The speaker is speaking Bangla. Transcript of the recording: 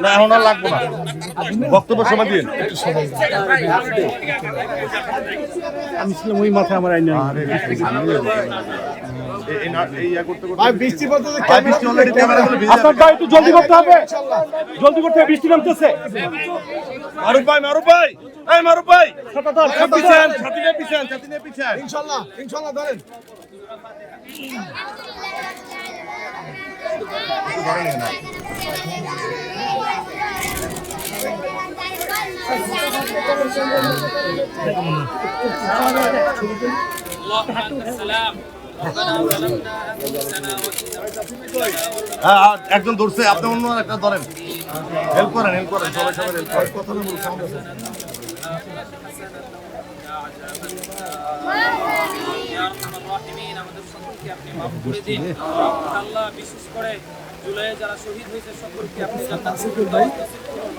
না এখন আর লাগবো না, বক্তব্য সময় দিন। আমি ছিলাম ওই মাথায় আমার আইনা আপনার ভাই একটু জলদি করতে হবে, জলদি করতে হবে, বৃষ্টি নামতেছে। মারুফ ভাই, মারুফ ভাই, এই মারুফ ভাই, পিছান, ছাতি নিয়ে পিছান, ছাতি নিয়ে পিছান। ইনশাআল্লাহ ইনশাআল্লাহ ধরেন। একজন ধরছে, আপনি অন্য একটা ধরেন, হেল্প করেন, হেল্প করেন, সবাই সবাই হেল্প করেন। কথা না বলুন, সাউন্ড আছে। বিশেষ করে জুলাই যারা শহীদ হয়েছে সকলকে আপনি জান্নাতুল ফিরদাউস নসিব করুন।